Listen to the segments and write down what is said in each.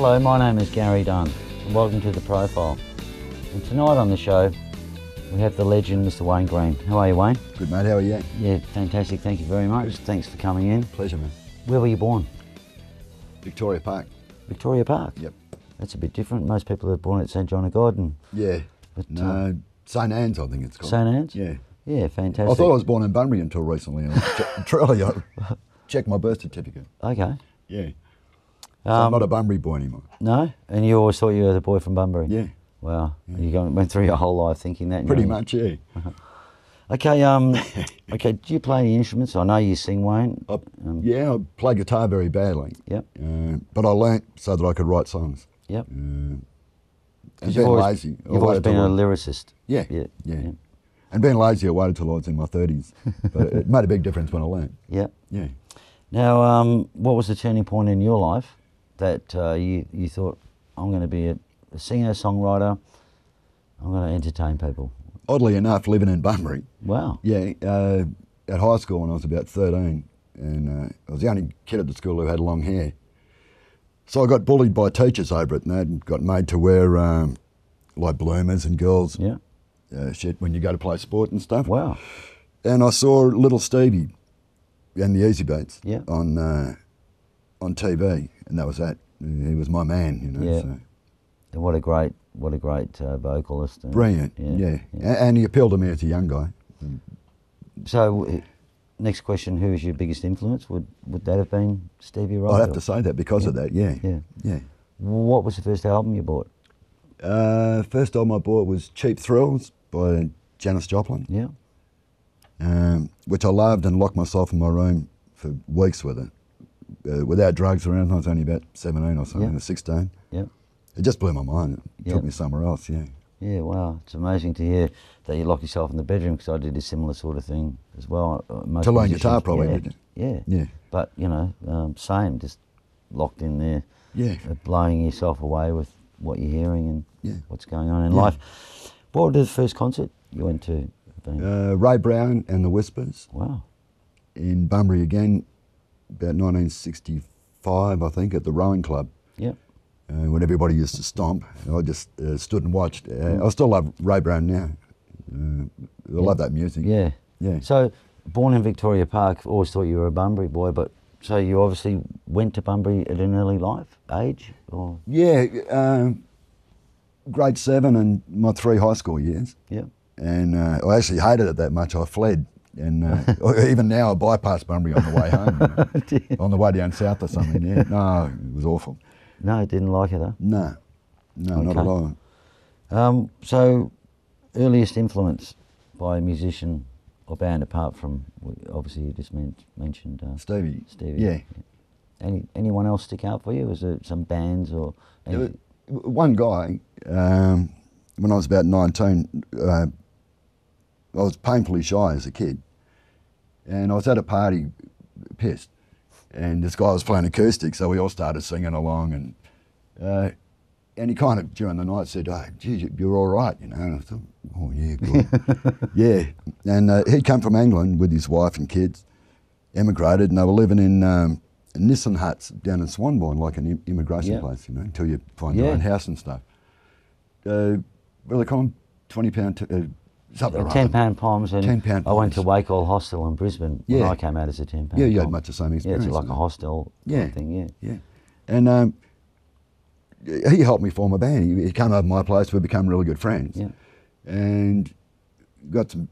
Hello, my name is Gary Dunn, and welcome to The Profile. And tonight on the show, we have the legend, Mr. Wayne Green. How are you, Wayne? Good, mate. How are you? Yeah, fantastic. Thank you very much. Thanks for coming in. Pleasure, man. Where were you born? Victoria Park. Victoria Park? Yep. That's a bit different. Most people are born at St John of God. Yeah. But, no, St Anne's, I think it's called. St Anne's? Yeah. Yeah, fantastic. I thought I was born in Bunbury until recently. Truly, I checked my birth certificate. Okay. Yeah. So I'm not a Bunbury boy anymore. No? And you always thought you were the boy from Bunbury? Yeah. Wow. Yeah. You went through your whole life thinking that? Pretty much, yeah. Okay, okay, do you play any instruments? I know you sing, Wayne. Yeah, I play guitar very badly. Yep. But I learnt so that I could write songs. Yep. And You've being always, lazy. You've always been a lyricist. Yeah. Yeah. Yeah. And being lazy, I waited till I was in my 30s. But it made a big difference when I learned. Yeah. Yeah. Now, what was the turning point in your life that you thought, I'm going to be a singer, songwriter, I'm going to entertain people? Oddly enough, living in Bunbury. Wow. Yeah, at high school when I was about 13, and I was the only kid at the school who had long hair. So I got bullied by teachers over it, and they got made to wear like bloomers and girls shit when you go to play sport and stuff. Wow. And I saw little Stevie and the Easy Beats on TV, and that was that. He was my man, you know. Yeah. So. And what a great vocalist. And, Brilliant, yeah. And he appealed to me as a young guy. So, next question: who is your biggest influence? Would that have been Stevie Ray? I'd have to say that because of that. Yeah. Yeah. What was the first album you bought? First album I bought was Cheap Thrills by Janis Joplin. Yeah. Which I loved and locked myself in my room for weeks with it. Without drugs or anything. I was only about 17 or something, or 16. Yeah. It just blew my mind. It took me somewhere else, yeah. Yeah, wow. It's amazing to hear that you lock yourself in the bedroom, because I did a similar sort of thing as well. To learn guitar, probably, did you? Yeah. But, you know, same, just locked in there. Yeah. Blowing yourself away with what you're hearing and what's going on in life. What was the first concert you went to? Ray Brown and the Whispers. Wow. In Bunbury again, about 1965, I think, at the Rowing Club. Yeah. When everybody used to stomp, I just stood and watched. I still love Ray Brown now. I love that music. Yeah. Yeah. So, born in Victoria Park, always thought you were a Bunbury boy, but so you obviously went to Bunbury at an early age? Or? Yeah, grade 7 and my 3 high school years. Yeah. And I actually hated it that much, I fled. And even now I bypass Bunbury on the way home, you know, on the way down south or something, yeah. No, it was awful. No, didn't like it, huh? No, not at all. So, earliest influence by a musician or band, apart from, obviously you just mentioned Stevie. Yeah. Anyone else stick out for you? Was there some bands or anything? One guy, when I was about 19, I was painfully shy as a kid, and I was at a party, pissed, and this guy was playing acoustic, so we all started singing along, and he kind of during the night said, "Oh, gee, you're all right, you know." And I thought, "Oh yeah, good." Yeah, and he'd come from England with his wife and kids, emigrated, and they were living in Nissan huts down in Swanbourne, like an immigration place, you know, until you find your own house and stuff. Well, they call them £20 something. £10 palms, and £10 I went to Wakehall Hostel in Brisbane when I came out as a £10 Yeah, you had palm. much the same experience. Yeah, it's like a hostel thing, Yeah. And he helped me form a band. He came over to my place, we became really good friends. Yeah. And got some,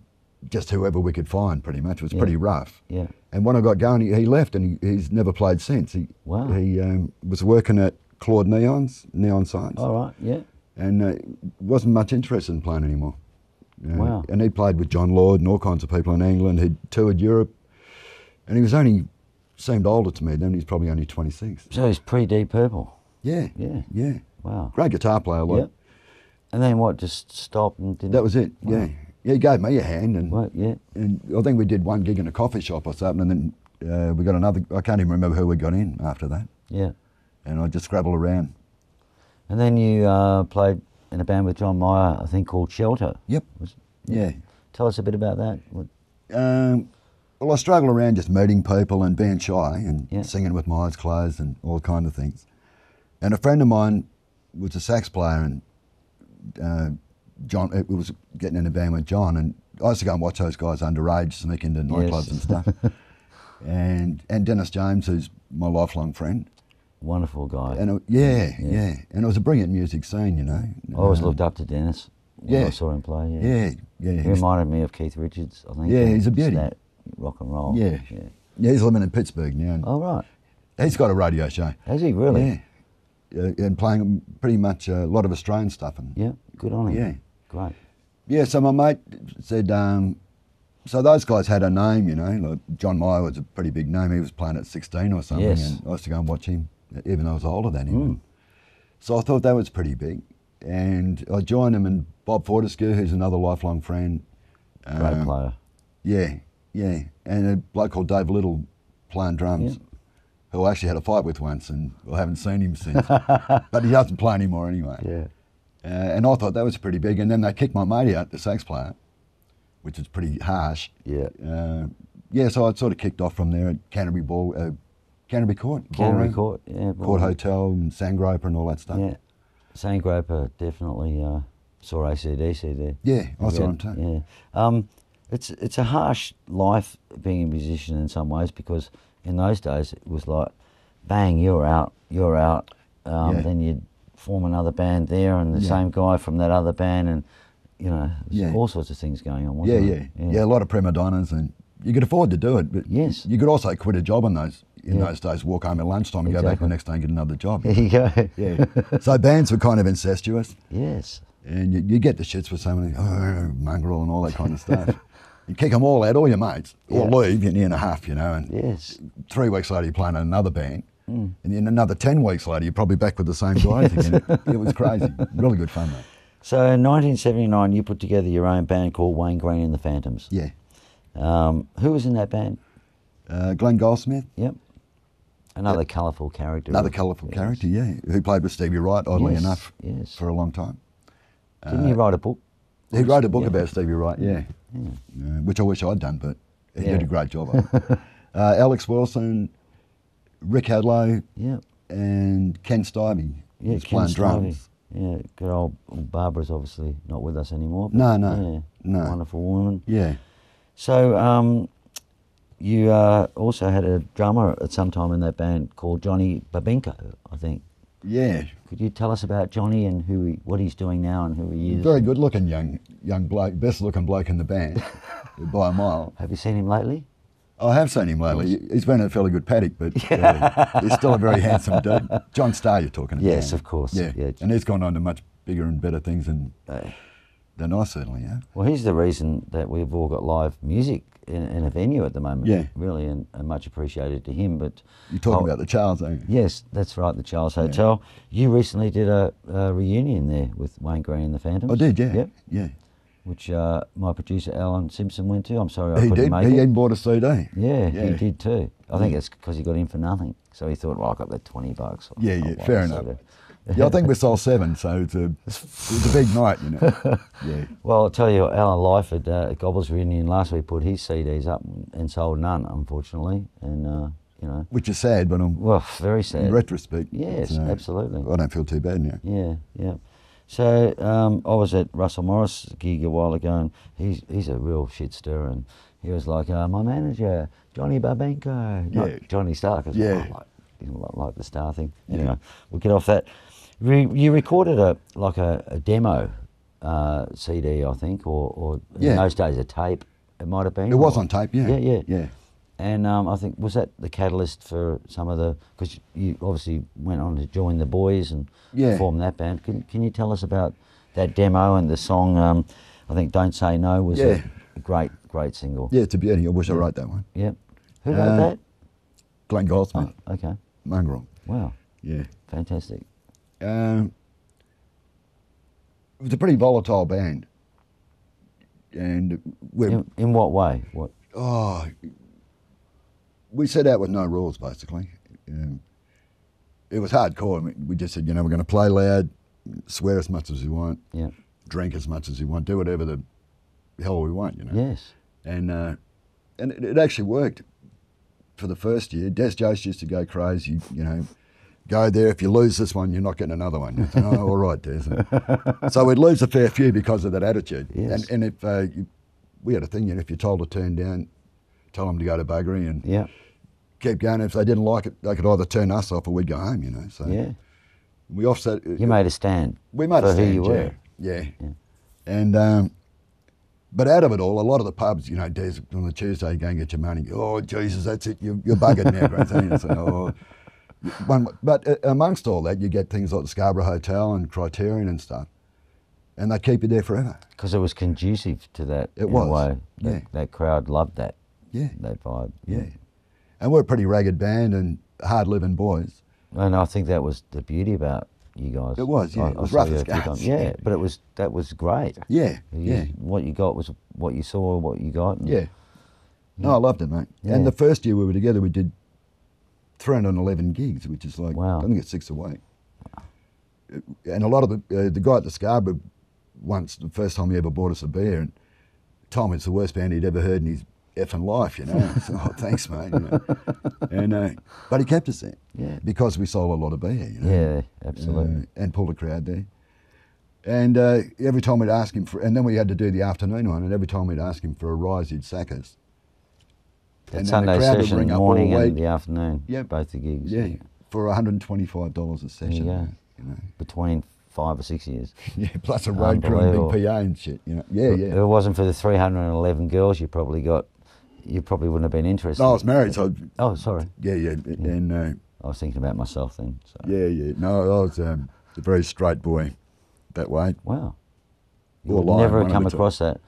just whoever we could find pretty much. It was pretty rough. Yeah. And when I got going, he left, and he's never played since. He was working at Claude Neon Signs. All right, yeah. And wasn't much interested in playing anymore. Wow. And he played with John Lord and all kinds of people in England. He'd toured Europe, and he seemed older to me then. He's probably only 26. So he's pre-Deep Purple. Yeah. Wow. Great guitar player, like. Yep. And then what? Just stopped and didn't. That was it. Wow. Yeah. He gave me a hand, and and I think we did one gig in a coffee shop or something, and then we got another. I can't even remember who we got in after that. Yeah. And I just scrabbled around. And then you played in a band with John Mayer, I think called Shelter. Yep. Yeah. Tell us a bit about that. Well, I struggled around just meeting people and being shy and singing with my eyes closed and all kind of things. And a friend of mine was a sax player, and John, it was getting in a band with John, and I used to go and watch those guys underage sneak into nightclubs and stuff. and Dennis James, who's my lifelong friend. Wonderful guy. And and it was a brilliant music scene, you know. I always looked up to Dennis when I saw him play. Yeah. He reminded me of Keith Richards, I think. Yeah, he's a beauty. That rock and roll. Yeah, he's living in Pittsburgh now. Oh, right. He's got a radio show. Has he really? Yeah, and playing pretty much a lot of Australian stuff. And yeah, good on him. Yeah. Great. Yeah, so my mate said, so those guys had a name, you know, like John Meyer was a pretty big name. He was playing at 16 or something, and I used to go and watch him, even though I was older than him. So I thought that was pretty big. And I joined him, and Bob Fortescue, who's another lifelong friend. Great player. Yeah. And a bloke called Dave Little playing drums, who I actually had a fight with once, and I haven't seen him since. But he doesn't play anymore anyway. Yeah. And I thought that was pretty big. And then they kicked my mate out, the sax player, which is pretty harsh. Yeah. So I sort of kicked off from there at Canterbury Court. Canterbury Court, Court Hotel and Sandgroper and all that stuff. Yeah. Sandgroper definitely saw AC/DC there. Yeah, I saw him too. Yeah. It's a harsh life being a musician in some ways, because in those days it was like, bang, you're out. Then you'd form another band there, and the same guy from that other band, and you know, all sorts of things going on. Wasn't there? Yeah, a lot of prima donnas, and you could afford to do it, but you could also quit a job in those days, walk home at lunchtime and go back the next day and get another job. There you go. Yeah. So bands were kind of incestuous. Yes. And you get the shits with somebody, mongrel and all that kind of stuff. You kick them all out, all your mates, or leave in a year and a half, you know, and 3 weeks later you're playing in another band. And then another 10 weeks later, you're probably back with the same guys again. It was crazy. Really good fun, mate. So in 1979, you put together your own band called Wayne Green and the Phantoms. Yeah. Who was in that band? Glenn Goldsmith. Yep. Another colourful character. Another colourful character, who played with Stevie Wright, oddly enough, for a long time. Didn't he write a book? He wrote a book about Stevie Wright, which I wish I'd done, but he did a great job of it. Alex Wilson, Rick Hadlow, and Ken Stibey was playing drums. Yeah, good old Barbara's obviously not with us anymore. No. Wonderful woman. Yeah. So you also had a drummer at some time in that band called Johnny Babinko, I think. Yeah. Could you tell us about Johnny and what he's doing now and who he is? Very good looking young bloke, best looking bloke in the band by a mile. Have you seen him lately? I have seen him lately. He's been in a fairly good paddock, but he's still a very handsome dude. John Starr you're talking about. Yes, of course. Yeah. And he's gone on to much bigger and better things than I certainly have. Well, he's the reason that we've all got live music in a venue at the moment, really, and much appreciated to him. But you're talking about the Charles, aren't you? Yes, that's right, the Charles Hotel. You recently did a reunion there with Wayne Green and the Phantoms. I did, yeah. Which my producer Alan Simpson went to. I'm sorry I couldn't did. make it. He even bought a CD. Yeah, he did too. I think it's because he got in for nothing. So he thought, well, I got that $20. Fair enough. I think we sold 7, so it was a big night, you know. Yeah. Well, I'll tell you, Alan Lyford at Gobbles Reunion last week put his CDs up and sold none, unfortunately, and you know. Which is sad, but very sad. In retrospect, yes, absolutely. I don't feel too bad now. Yeah. So I was at Russell Morris' gig a while ago, and he's a real shit stirrer, and he was like, my manager, Johnny Babenko, not Johnny Starr, because I like the Starr thing. Anyway, we'll get off that. You recorded a demo CD, I think, or in those days a tape. It might have been. It was on tape, yeah. And I think, was that the catalyst for some of the, because you obviously went on to join the Boys and form that band. Can you tell us about that demo and the song? I think "Don't Say No" was a great single. Yeah, it's a beauty. I wish I wrote that one. Yeah. Who wrote that? Glenn Goldsmith. Oh, okay. Mongrel. Wow. Yeah. Fantastic. It was a pretty volatile band, and in what way? What? Oh, we set out with no rules basically. It was hardcore. I mean, we just said, we're going to play loud, swear as much as we want, drink as much as we want, do whatever the hell we want, Yes. And it actually worked for the first year. Des Jost used to go crazy, go there. If you lose this one, you're not getting another one. You say, oh, all right, Des. So we'd lose a fair few because of that attitude. Yes. And if we had a thing, if you're told to turn down, tell them to go to buggery and keep going. If they didn't like it, they could either turn us off or we'd go home. So we offset. You made a stand. We made for a stand. Who you were. Yeah. And but out of it all, a lot of the pubs, Des, on the Tuesday, you go and get your money. Oh, Jesus, that's it. You're buggered now, Grant. So, but amongst all that, you get things like the Scarborough Hotel and Criterion and stuff, and they keep you there forever. Because it was conducive to that. It was. A way. That crowd loved that. Yeah. That vibe. Yeah. And we're a pretty ragged band and hard-living boys. And I think that was the beauty about you guys. It was, yeah. It was rough as guts. Yeah, but that was great. Yeah, What you got was what you saw, what you got. Yeah. No, I loved it, mate. Yeah. And the first year we were together, we did 311 gigs, which is like, I think it's 6 a week. And a lot of the guy at the Scarborough once, the first time he ever bought us a beer, and told me it's the worst band he'd ever heard in his effing life, So, oh, thanks, mate. And but he kept us there, because we sold a lot of beer, Yeah, absolutely. And pulled a crowd there. And every time we'd ask him and then we had to do the afternoon one, and every time we'd ask him for a rise, he'd sack us. And Sunday session, morning and the afternoon, both the gigs. Yeah, for $125 a session. Yeah. Between 5 or 6 years. Yeah, plus a road crew and big PA and shit. Yeah. If it wasn't for the 311 girls you probably got, you probably wouldn't have been interested. No, I was married, so. Oh, sorry. Yeah. And I was thinking about myself then. So. Yeah. No, I was a very straight boy that way. Wow. You would never have come across that.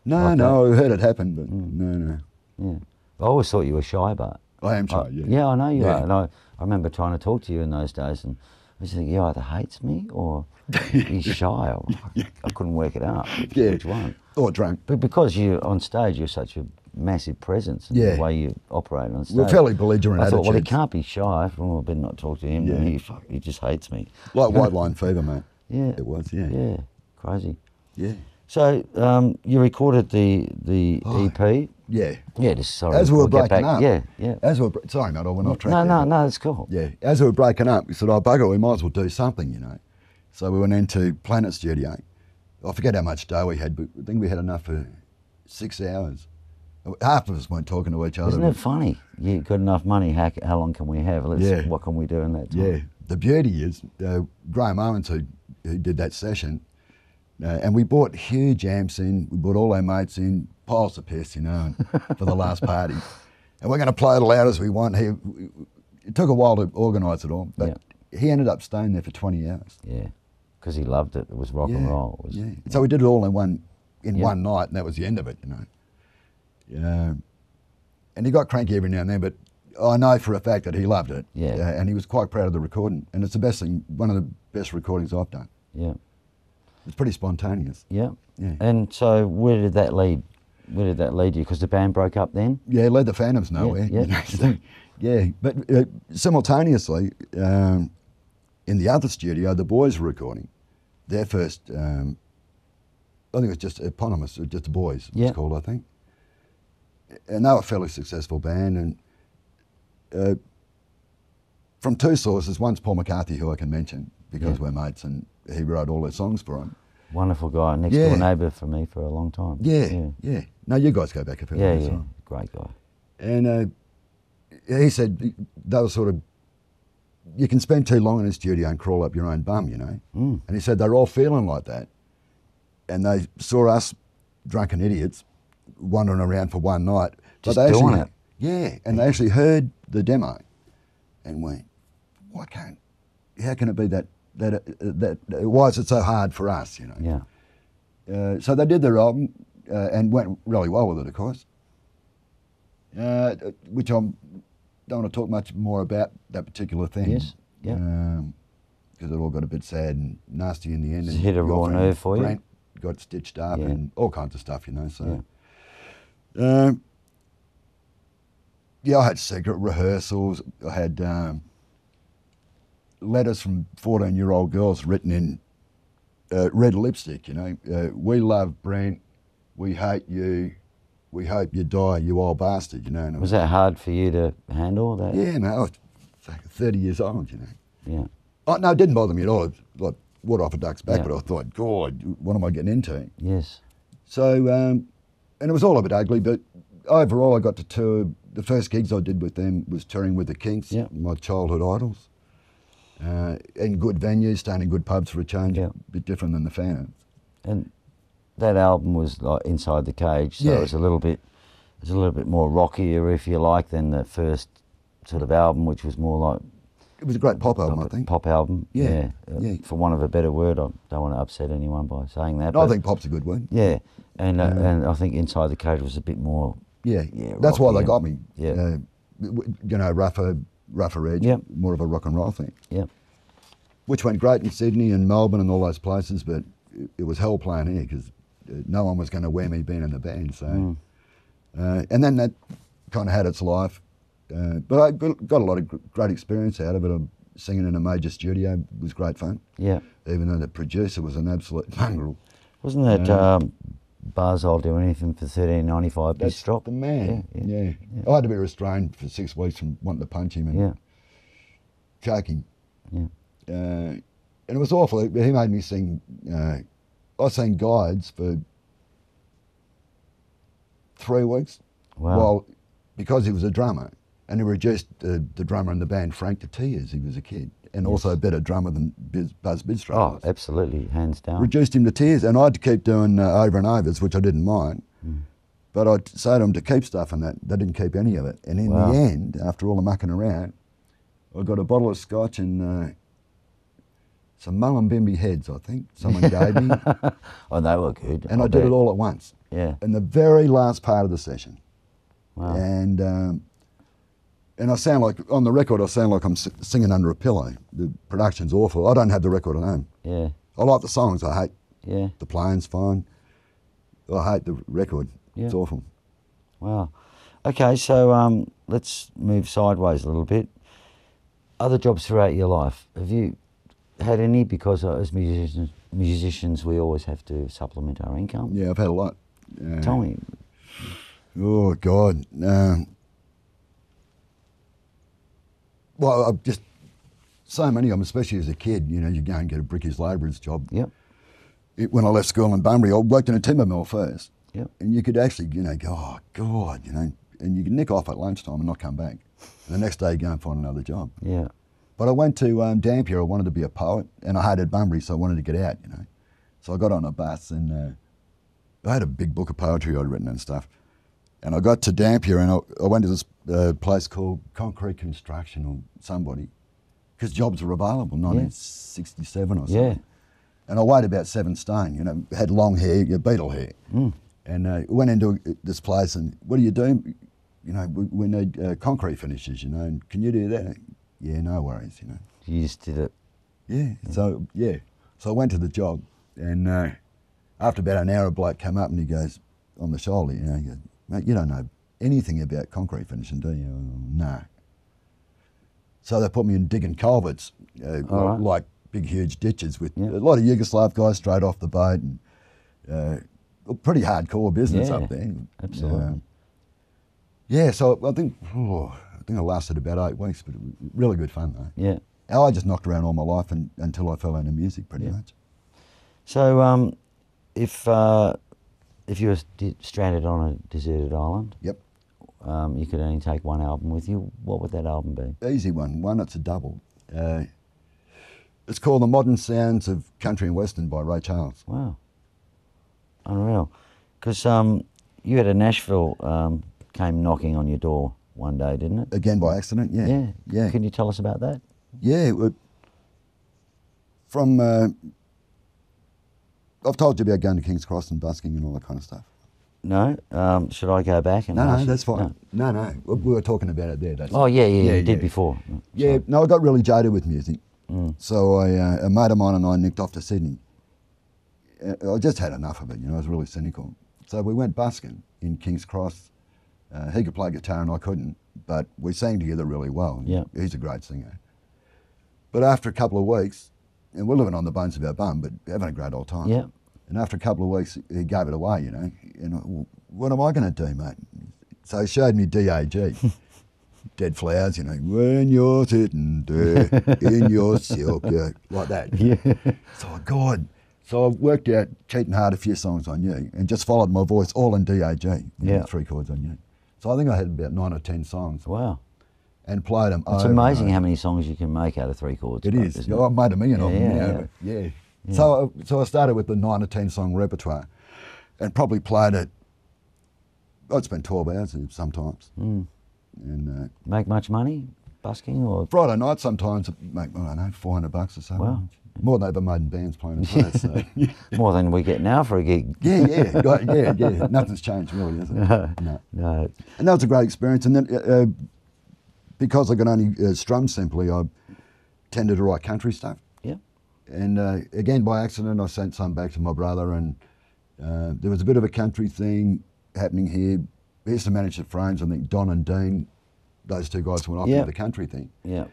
No, I heard it happen, but no. Yeah. I always thought you were shy, but. I am shy, yeah. Yeah, I know you are. And I remember trying to talk to you in those days, and I just think, he either hates me or he's shy. I couldn't work it out. Which one? Or drunk. But because you're on stage, you're such a massive presence in the way you operate on stage. We're fairly belligerent I thought, attitudes. well, he can't be shy. Well, I better not talk to him. Yeah. He just hates me. Like White Line Fever, mate. Yeah. It was, Yeah, crazy. Yeah. So you recorded the EP. Yeah. Yeah, just sorry. As we were breaking up. Yeah. As we were, sorry, mate, I went off track. No, that's cool. Yeah. As we were breaking up, we said, oh, bugger, we might as well do something, So we went into Planet Studio. I forget how much dough we had, but I think we had enough for 6 hours. Half of us weren't talking to each other. Isn't it funny? You got enough money, how long can we have? What can we do in that time? Yeah. The beauty is, Graham Owens, who did that session, and we brought huge amps in, we brought all our mates in, piles of piss, for the last party. And we're going to play it loud as we want. It took a while to organise it all, but he ended up staying there for 20 hours. Yeah, because he loved it. It was rock and roll. So we did it all in one night, and that was the end of it, And he got cranky every now and then, but I know for a fact that he loved it. Yeah. And he was quite proud of the recording. And it's the best thing, one of the best recordings I've done. Yeah. It's pretty spontaneous. Yeah. And so where did that lead? Where did that lead you? Because the band broke up then? Yeah, it led the Phantoms nowhere. Yeah. But simultaneously, in the other studio, the boys were recording their first, I think it was just eponymous, just the Boys, it was called, I think. And they were a fairly successful band. And from two sources, one's Paul McCarthy, who I can mention, because we're mates, and he wrote all their songs for him. Wonderful guy, next door neighbour for me for a long time. Yeah. No, you guys go back a fair bit as well. Great guy. And he said they were sort of, you can spend too long in a studio and crawl up your own bum, And he said they're all feeling like that. And they saw us, drunken idiots, wandering around for one night. Just doing it. Yeah, and they actually heard the demo and went, how can it be that why is it so hard for us, Yeah. So they did their album and went really well with it, of course, which I don't want to talk much more about that particular thing. Yes, yeah. Because it all got a bit sad and nasty in the end. It hit a raw nerve for you? Brent got stitched up and all kinds of stuff, so... I had secret rehearsals. I had letters from 14-year-old girls written in red lipstick, we love Brent, we hate you, we hope you die, you old bastard, Was that hard for you to handle? That? Yeah, no, I was 30 years old, Yeah. Oh, no, it didn't bother me at all. It was like water off a duck's back, Yeah. but I thought, God, what am I getting into? Yes. So, and it was all a bit ugly, but overall I got to tour. The first gigs I did with them was touring with the Kinks, Yeah. my childhood idols, in good venues, staying in good pubs for a change, Yeah. a bit different than the Phantoms. And that album was like Inside the Cage, so Yeah. it was a little bit more rockier, if you like, than the first sort of album, which was more like It was a great pop album, I think. pop album. Yeah. Yeah. For want of a better word, I don't want to upset anyone by saying that. No, I but think pop's a good word. yeah, and I think Inside the Cage was a bit more. Yeah, Yeah, that's why rocky they got me. Yeah. You know, rougher edge, Yep. more of a rock and roll thing. Yeah. Which went great in Sydney and Melbourne and all those places, but it was hell playing here because no one was going to wear me being in the band. So, and then that kind of had its life. But I got a lot of great experience out of it. Singing in a major studio was great fun. Yeah. Even though the producer was an absolute mongrel. Wasn't that Buzz, I'll do anything for $13.95 That's drop? the man. Yeah. I had to be restrained for 6 weeks from wanting to punch him and choke him. Yeah. And it was awful. He made me sing. I sang guides for 3 weeks. Wow. Well, because he was a drummer, and he reduced the drummer in the band, Frank, to tears. He was a kid, and also a better drummer than Buzz Bidstrom Oh, was. absolutely, hands down. Reduced him to tears, and I had to keep doing over and overs, which I didn't mind. But I'd say to him to keep stuff, and they didn't keep any of it. And in Wow. the end, after all the mucking around, I got a bottle of scotch and some Mullumbimby heads, I think, someone gave me. Oh, they were good. And I did it all at once. Yeah. In the very last part of the session. Wow. And I sound like, on the record, I sound like I'm singing under a pillow. The production's awful. I don't have the record at home. Yeah. I like the songs. I hate Yeah. the playing's fine. I hate the record. Yeah. It's awful. Wow. Okay, so let's move sideways a little bit. Other jobs throughout your life, have you had any? Because as musicians, we always have to supplement our income. Yeah, I've had a lot. Tell me. Oh, God. Well, I've just, so many of them, especially as a kid, you know, you go and get a bricky's labourer's job. Yep. When I left school in Bunbury, I worked in a timber mill first. Yep. And you could actually, you know, go, oh, God, you know, and you could nick off at lunchtime and not come back. And the next day, go and find another job. Yeah. But I went to Dampier. I wanted to be a poet, and I hated Bunbury, so I wanted to get out, you know. So I got on a bus, and I had a big book of poetry I'd written and stuff. And I got to Dampier, and I went to this place called Concrete Construction or somebody, because jobs were available, 1967 or something. Yeah. And I weighed about 7 stone, you know, had long hair, beetle hair. And went into this place, and what do you do? You know, we need concrete finishes, you know, and can you do that? Yeah, no worries, you know. You just did it. Yeah, so I went to the job, and after about an hour, a bloke came up and he goes, on the shoulder, you know, he goes, mate, you don't know anything about concrete finishing, do you? No. So they put me in digging culverts, like big, huge ditches with a lot of Yugoslav guys straight off the boat, and pretty hardcore business up there. Absolutely. So I think I lasted about 8 weeks, but it was really good fun though. Yeah. I just knocked around all my life until I fell into music pretty much. So if you were stranded on a deserted island, Yep. You could only take one album with you, what would that album be? Easy one that's a double. It's called The Modern Sounds of Country and Western by Ray Charles. Wow. Unreal. Because you had a Nashville came knocking on your door one day, didn't it? Again by accident, yeah. Can you tell us about that? Yeah, from, I've told you about going to King's Cross and busking and all that kind of stuff. No? Should I go back and No, ask you? that's fine. No, we were talking about it there. You did before. Yeah, Sorry. no, I got really jaded with music. So a mate of mine and I nicked off to Sydney. I just had enough of it, you know, I was really cynical. So we went busking in King's Cross. He could play guitar and I couldn't, but we sang together really well. Yeah. He's a great singer. But after a couple of weeks, and we're living on the bones of our bum, but having a great old time. Yeah. And after a couple of weeks, he gave it away, you know. And what am I going to do, mate? So he showed me DAG. Dead Flowers, you know, when you're sitting there in your silk, yeah, like that. Yeah. So, God. So I worked out cheating hard a few songs on you and just followed my voice all in DAG, Yeah. 3 chords on you. So I think I had about 9 or 10 songs. Wow. And played them It's over amazing and how over. many songs you can make out of 3 chords. It is. Isn't it? I've made a million of them. Yeah, Yeah. So I started with the 9 or 10 song repertoire and probably played it, I'd spend 12 hours sometimes. Mm. And Make much money busking or? Friday night sometimes I'd make, I don't know, $400 or so. Wow. More than ever made in bands playing as well. So. More than we get now for a gig. Yeah. Nothing's changed really, has it? No. And that was a great experience. And then because I could only strum simply, I tended to write country stuff. Yeah. And again, by accident, I sent some back to my brother, and there was a bit of a country thing happening here. He used to manage the Frames. I think Don and Dean, those 2 guys went off into the country thing. Yeah.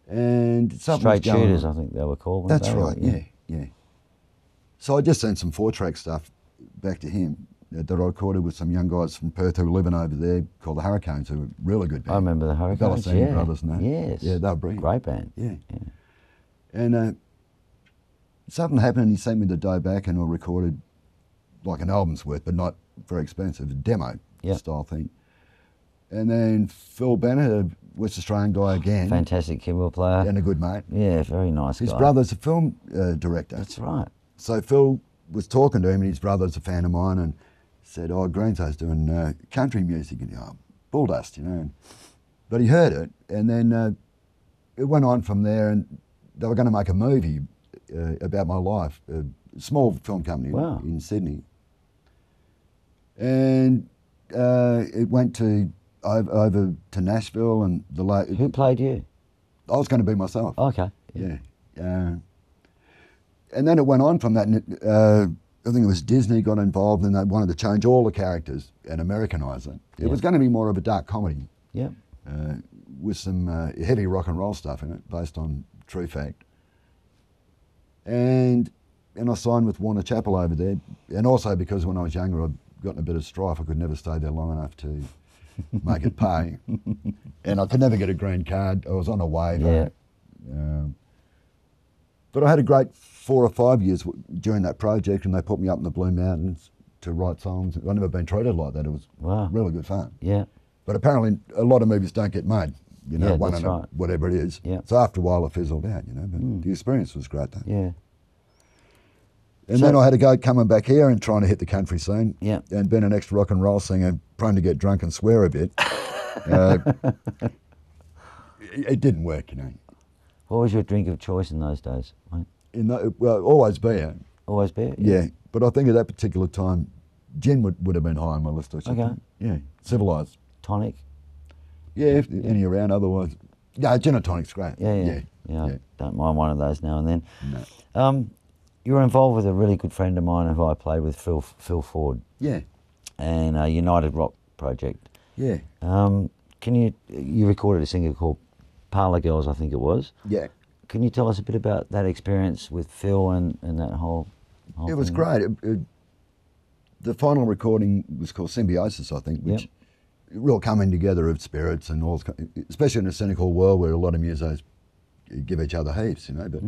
And something Straight was going shooters, on. I think they were called. That's right, yeah. So I just sent some 4-track stuff back to him that I recorded with some young guys from Perth who were living over there called the Hurricanes, who were really good band. I remember the Hurricanes, Bellassini brothers and that. Yes. Yeah, they were brilliant. Great band. Yeah. And something happened and he sent me the day back and I recorded like an album's worth, but not very expensive, a demo style thing. And then Phil Bennett, a West Australian guy again. Fantastic keyboard player. And a good mate. Yeah, very nice His guy. brother's a film director. That's right. So Phil was talking to him, and his brother's a fan of mine, and said, "Oh, Greenzo's doing country music," and bull dust, you know. But he heard it, and then it went on from there, and they were going to make a movie about my life, a small film company in Sydney, and it went to over to Nashville, and Who played you? I was going to be myself. Okay. Yeah. And then it went on from that. And, I think it was Disney got involved and they wanted to change all the characters and Americanise it. It was going to be more of a dark comedy. Yeah. With some heavy rock and roll stuff in it, based on true fact. And I signed with Warner Chappell over there. And also because when I was younger, I'd gotten a bit of strife. I could never stay there long enough to make it pay. And I could never get a green card. I was on a waiver. Yeah. But I had a great 4 or 5 years during that project, and they put me up in the Blue Mountains to write songs. I've never been treated like that. It was really good fun. Yeah. But apparently a lot of movies don't get made, you know, that's right. whatever it is. Yeah. So after a while it fizzled out, you know, but the experience was great though. Yeah. And then I had to go coming back here and trying to hit the country scene. Yeah. And being an ex-rock and roll singer, prone to get drunk and swear a bit. It didn't work, you know. What was your drink of choice in those days? Mate? Well, always beer. Always beer? Yeah, but I think at that particular time, gin would have been high on my list. I should Okay. think. Yeah, civilised. Tonic? Yeah, if any around. Otherwise, yeah, gin and tonic's great. Yeah. I don't mind one of those now and then. No. You were involved with a really good friend of mine who I played with, Phil Ford. Yeah. And a United Rock project. Yeah. You recorded a single called Parlour Girls, I think it was. Yeah. Can you tell us a bit about that experience with Phil and that whole It was thing? great. The final recording was called Symbiosis, I think, which real coming together of spirits and all, especially in a cynical world where a lot of musos give each other heaps, you know. But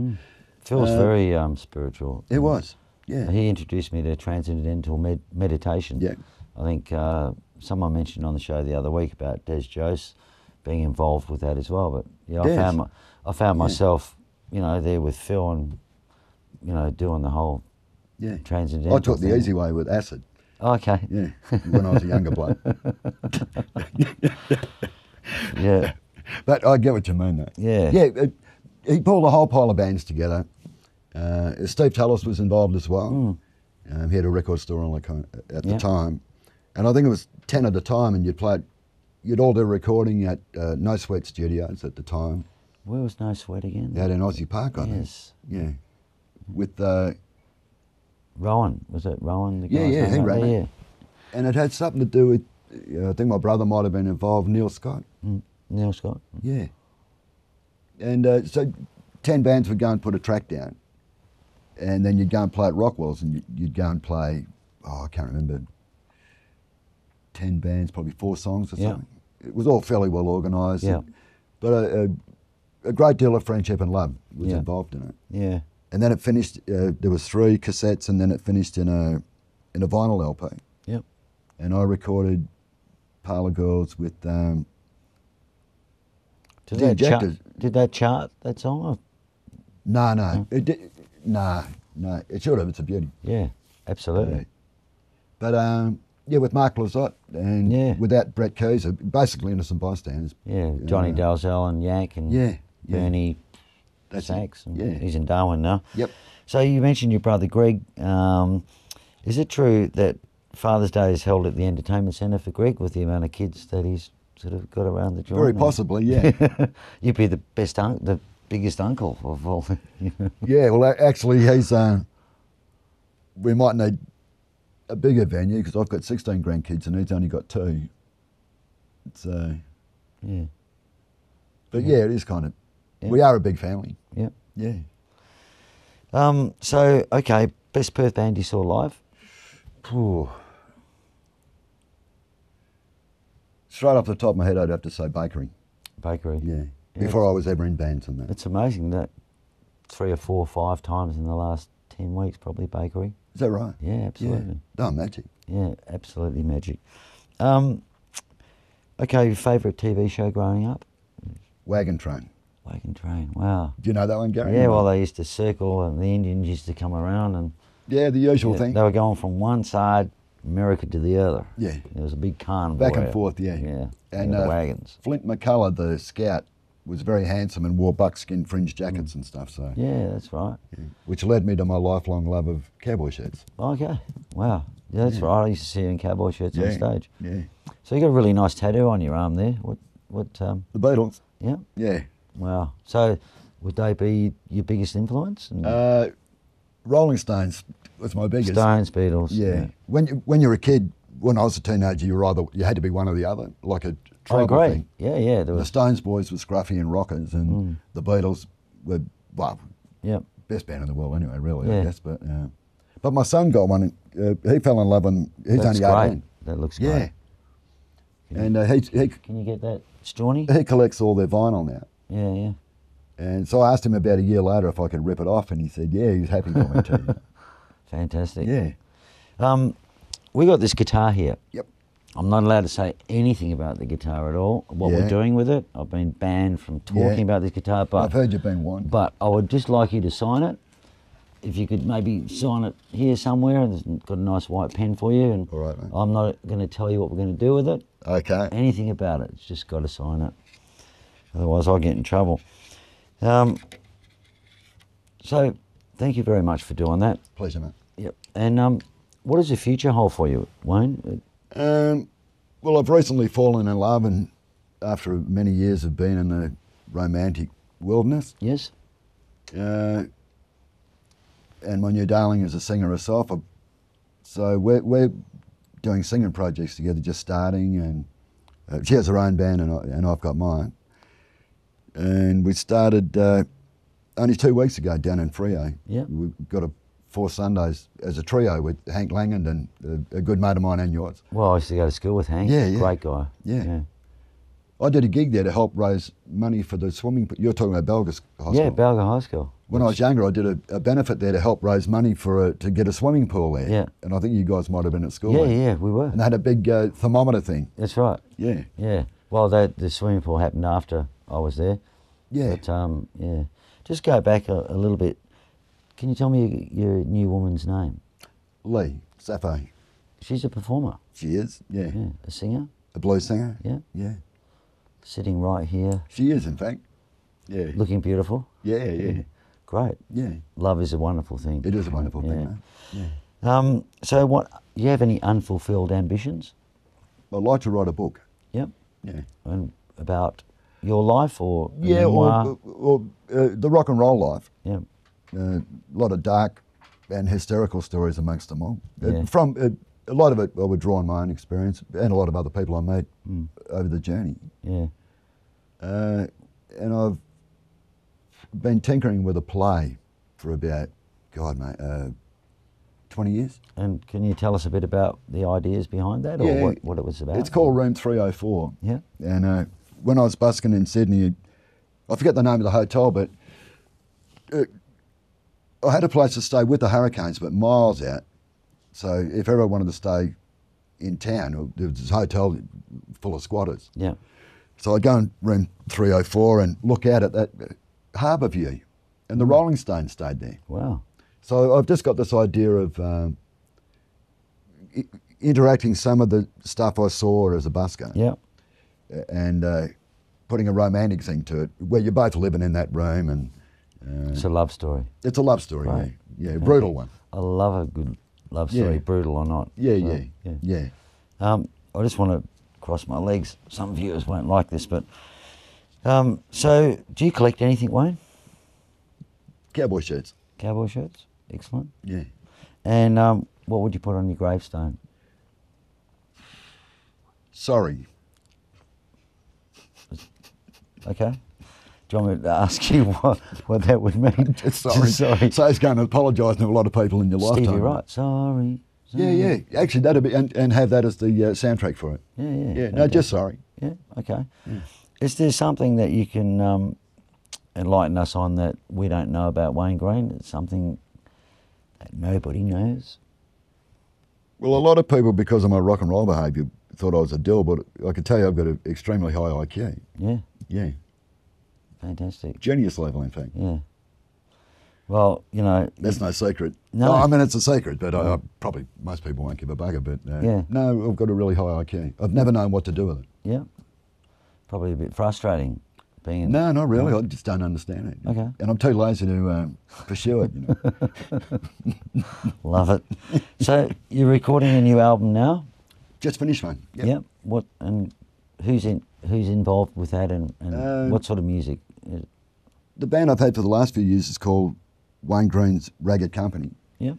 Phil's very spiritual. It was, yeah. He introduced me to transcendental meditation. Yeah. I think someone mentioned on the show the other week about Des Jose being involved with that as well. But yeah, I found myself, you know, there with Phil and, you know, doing the whole transcendental I took the easy way with acid. Oh, okay. Yeah, when I was a younger bloke. Yeah. But I get what you mean, though. Yeah. Yeah, he pulled a whole pile of bands together. Steve Tallis was involved as well. He had a record store at the time. And I think it was 10 at a time, and you'd all do recording at No Sweat Studios at the time. Where was No Sweat again? Out in Aussie Park, I think. Yes. Yeah. With Rowan, was it Rowan? The guy's he name ran there? it. And it had something to do with, I think my brother might have been involved, Neil Scott. Neil Scott. Yeah. And so 10 bands would go and put a track down. And then you'd go and play at Rockwell's, and you'd go and play, I can't remember, 10 bands, probably 4 songs or something. it was all fairly well organised. Yeah. But a great deal of friendship and love was Yeah. involved in it. Yeah. And then it finished. There was 3 cassettes, and then it finished in a vinyl LP. Yep. And I recorded Parlour Girls with Did The that chart? Injectors. Did that chart that song? Or? No. It did, no. It should have. It's a beauty. Yeah, absolutely. Yeah. But yeah, with Mark Lizotte and Yeah. without Brett Keys, basically Innocent Bystanders. Yeah, Johnny Dalzell and Yank and Bernie That's Sachs. And Yeah. he's in Darwin now. Yep. So you mentioned your brother Greg. Is it true that Father's Day is held at the entertainment centre for Greg with the amount of kids that he's sort of got around the joint? Very possibly, yeah. You'd be the the biggest uncle of all. Yeah, well, actually, he's. We might need a bigger venue because I've got 16 grandkids and he's only got 2. So. Yeah. But yeah, it is kind of. Yeah. We are a big family. Yeah. Yeah. So okay, best Perth band you saw live? Ooh. Straight off the top of my head, I'd have to say Bakery. Bakery. Yeah. Yeah. Before I was ever in bands and that. It's amazing that 3 or 4 or 5 times in the last 10 weeks, probably Bakery. Is that right? Yeah, absolutely. Yeah. Oh, magic. Yeah, absolutely magic. Okay, your favourite TV show growing up? Wagon Train. Wagon Train. Wow. Do you know that one, Gary? Yeah, well, they used to circle, and the Indians used to come around, and Yeah, the usual thing. they were going from one side America to the other. Yeah. There was a big convoy. Back and forth, yeah. Yeah. And the wagons. Flint McCullough, the scout, was very handsome and wore buckskin fringe jackets and stuff. So, Yeah, that's right. which led me to my lifelong love of cowboy shirts. Okay. Wow. Yeah, that's right. I used to see you in cowboy shirts on stage. Yeah. So you got a really nice tattoo on your arm there. What? The Beatles. Yeah. Yeah. Wow. So would they be your biggest influence? Rolling Stones was my biggest. Stones, Beatles. Yeah. When you're a kid, when I was a teenager, you had to be one or the other, like a I tribal agree. thing. Yeah, yeah. There The was. Stones boys were scruffy and rockers, and the Beatles were, well, Yeah. best band in the world anyway, really, Yeah. I guess. But my son got one. He fell in love and he's That's only great. 18. That looks Yeah. great. And Can you get that, Strawny? he collects all their vinyl now. Yeah, yeah. And so I asked him about a year later if I could rip it off, and he said, yeah, he's happy for me to. Fantastic. Yeah. We got this guitar here. Yep. I'm not allowed to say anything about the guitar at all, what we're Yeah. doing with it. I've been banned from talking about this guitar, I've but heard you've been warned. I would just like you to sign it. If you could maybe sign it here somewhere, and it's got a nice white pen for you. And All right, mate. I'm not going to tell you what we're going to do with it, Okay. anything about it. It's just got to sign it. Otherwise, I'll get in trouble. So, thank you very much for doing that. Pleasure, mate. Yep. And what does the future hold for you, Wayne? Well, I've recently fallen in love, and after many years of being in the romantic wilderness, Yes? and my new darling is a singer herself, so we're doing singing projects together, just starting, and she has her own band, and I've got mine. And we started only 2 weeks ago down in Freo. Yeah. We've got 4 Sundays as a trio with Hank Langland and a good mate of mine and yours. Well, I used to go to school with Hank. Yeah, yeah. Great guy. Yeah. I did a gig there to help raise money for the swimming pool. You're talking about Belgus Hospital. Yeah, Balga High School. When I was younger, I did a benefit there to help raise money to get a swimming pool there. Yeah. And I think you guys might have been at school. Yeah, then. yeah, we were. And they had a big thermometer thing. That's right. Yeah. Yeah. Well, the swimming pool happened after I was there. Yeah. But, yeah. Just go back a little bit. Can you tell me your new woman's name? Lee Sappho. She's a performer. She is. Yeah. Yeah. A singer. A blues singer. Yeah. Yeah. Sitting right here. She is, in fact. Yeah. Looking beautiful. Yeah. Great. Yeah. Love is a wonderful thing. It is a wonderful Yeah. thing, mate. Yeah. So what, do you have any unfulfilled ambitions? I'd like to write a book. Yep. Yeah. And about your life or a Yeah, memoir? or the rock and roll life. Yeah. A lot of dark and hysterical stories amongst them all. Yeah. From a lot of it, I would draw on my own experience and a lot of other people I met over the journey. Yeah. And I've been tinkering with a play for about, God, mate, 20 years. And can you tell us a bit about the ideas behind that, or what it was about? It's called Room 304. Yeah. And when I was busking in Sydney, I forget the name of the hotel, but I had a place to stay with the Hurricanes, but miles out. So if ever I wanted to stay in town, there was this hotel full of squatters. Yeah. So I'd go in room 304 and look out at that harbour view, and the Rolling Stones stayed there. Wow. So I've just got this idea of interacting some of the stuff I saw as a busker. Yeah. And putting a romantic thing to it, where you're both living in that room, and It's a love story. it's a love story, Right. yeah, brutal one. I love a good love story, Yeah. brutal or not. Yeah, So, yeah. I just want to cross my legs. Some viewers won't like this, but so do you collect anything, Wayne? Cowboy shirts. Cowboy shirts? Excellent. Yeah. And what would you put on your gravestone? Sorry. Okay. Do you want me to ask you what that would mean? Just sorry. Sorry. So it's going to apologise to a lot of people in your lifetime. Stevie Wright, sorry. Yeah. Actually, that'd be and have that as the soundtrack for it. Yeah. Yeah. No, Okay. just sorry. Yeah, okay. Yeah. Is there something that you can enlighten us on that we don't know about Wayne Green? It's something that nobody knows? Well, a lot of people, because of my rock and roll behaviour, thought I was a dill, but I can tell you I've got an extremely high IQ. Yeah, Yeah. fantastic. Genius level, in fact. Yeah. Well, you know... That's no secret. No. I mean, it's a secret, but I probably most people won't give a bugger. But Yeah. no, I've got a really high IQ. I've never known what to do with it. Yeah. Probably a bit frustrating being... in- No, not really. I just don't understand it. Okay. And I'm too lazy to pursue it. You know. Love it. So you're recording a new album now? Just finished one. Yep. Yep. What, and who's involved with that, and what sort of music? The band I've had for the last few years is called Wayne Green's Ragged Company. Yep.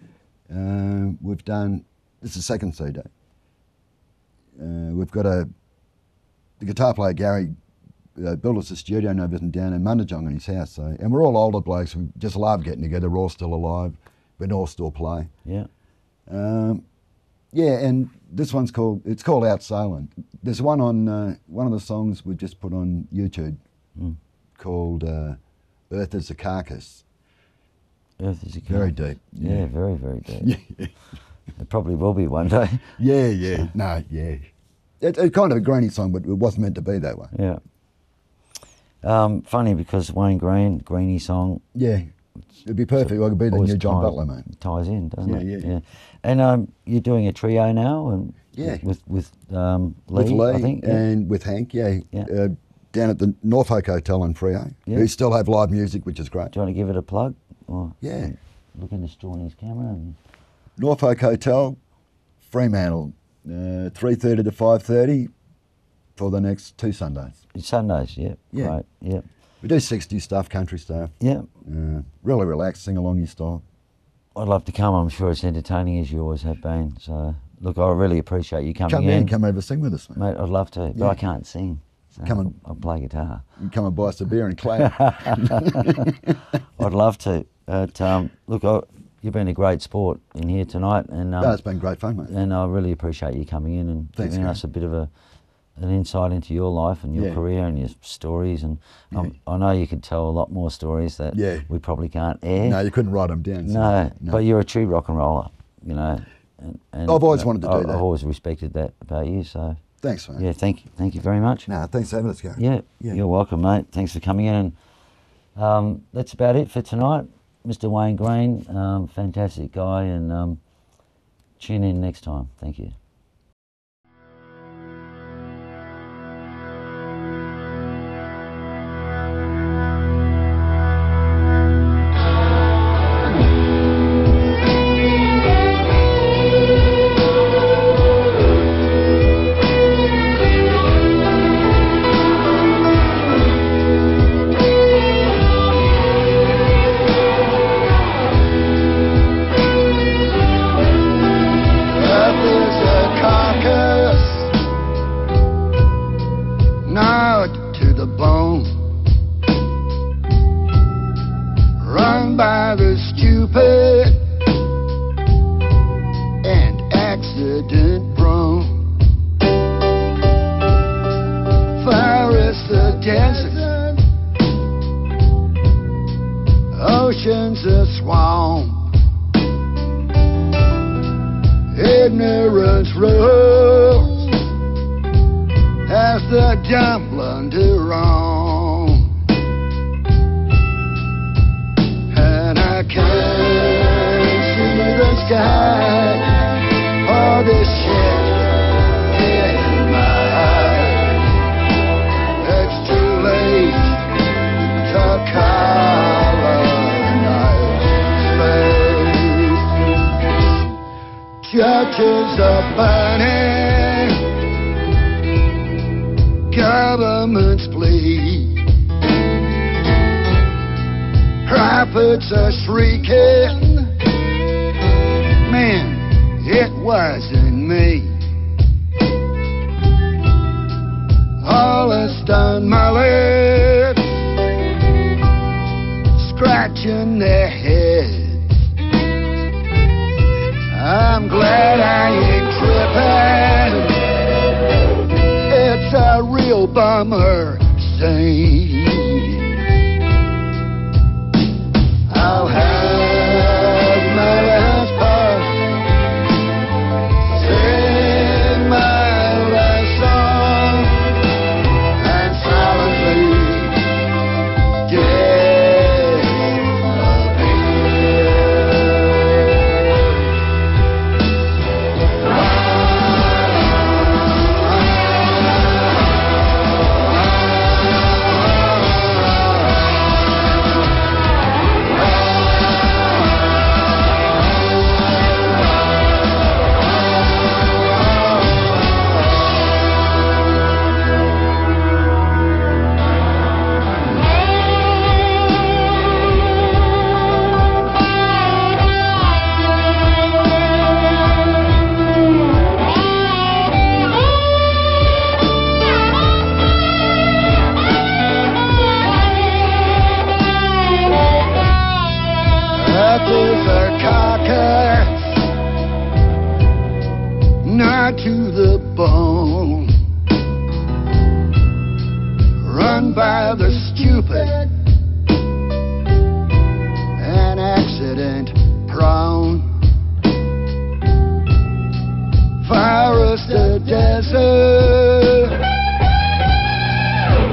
We've done, this is the second CD. We've got the guitar player Gary built us a studio and everything down in Mundijong in his house. So, and we're all older blokes. We just love getting together. We're all still alive. We all still play. Yeah. Yeah, and this one's called Out Sailing. There's one on one of the songs we just put on YouTube called Earth is a Carcass. Earth is a Very carcass. deep. Yeah, very, very deep. Yeah. It probably will be one day. Yeah. No, yeah. It's kind of a grainy song, but it wasn't meant to be that way. Yeah. Funny because Wayne Green, Greeny song. Yeah. It'd be perfect. I could be the always new John ties- Butler, mate. Ties in, doesn't it? Yeah. And you're doing a trio now, and Yeah. with Lee, With Lee I think. and with Hank, yeah. Yeah. Down at the Norfolk Hotel in Freo. Yeah. Who still have live music, which is great. Do you want to give it a plug? Or Yeah. Look in the Strawny's camera. And Norfolk Hotel, Fremantle, 3:30 to 5:30 for the next 2 Sundays. it's Sundays, yeah. Yeah. Right, yeah. We do 60s stuff, country stuff. Yeah. Really relaxed, sing along your style. I'd love to come. I'm sure it's entertaining as you always have been. So, look, I really appreciate you coming Come in, come over, sing with us, mate. Mate, I'd love to, but Yeah. I can't sing. So Come on. I'll play guitar. You come and buy us a beer and clap. I'd love to. But, look, you've been a great sport in here tonight, and No, it's been great fun, mate. and I really appreciate you coming in and Thanks, giving Gary. us a bit of an insight into your life and your Yeah. career and your stories. And I know you could tell a lot more stories that Yeah. we probably can't air. No, you couldn't write them down. so- No, but you're a true rock and roller, you know. And I've always wanted to do that. I've always respected that about you. So Thanks, mate. yeah, thank you very much. No, thanks for having us, Gary. Yeah, Yeah. you're welcome, mate. Thanks for coming in. And that's about it for tonight. Mr. Wayne Green, fantastic guy, and tune in next time. Thank you. Earth is a ignorance rules as the dumb blunder on, and I can't see the sky for this shit in my eyes. It's too late to colonize space. Churches are burning, governments bleed, prophets are shrieking, man, it wasn't me. All the stone mullets scratching their heads. I'm glad I ain't tripping. It's a real bummer scene. I'll have my last puff, sing my last song, and silently not to the bone, run by the stupid and accident prone. Forest a desert,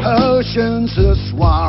oceans a swamp.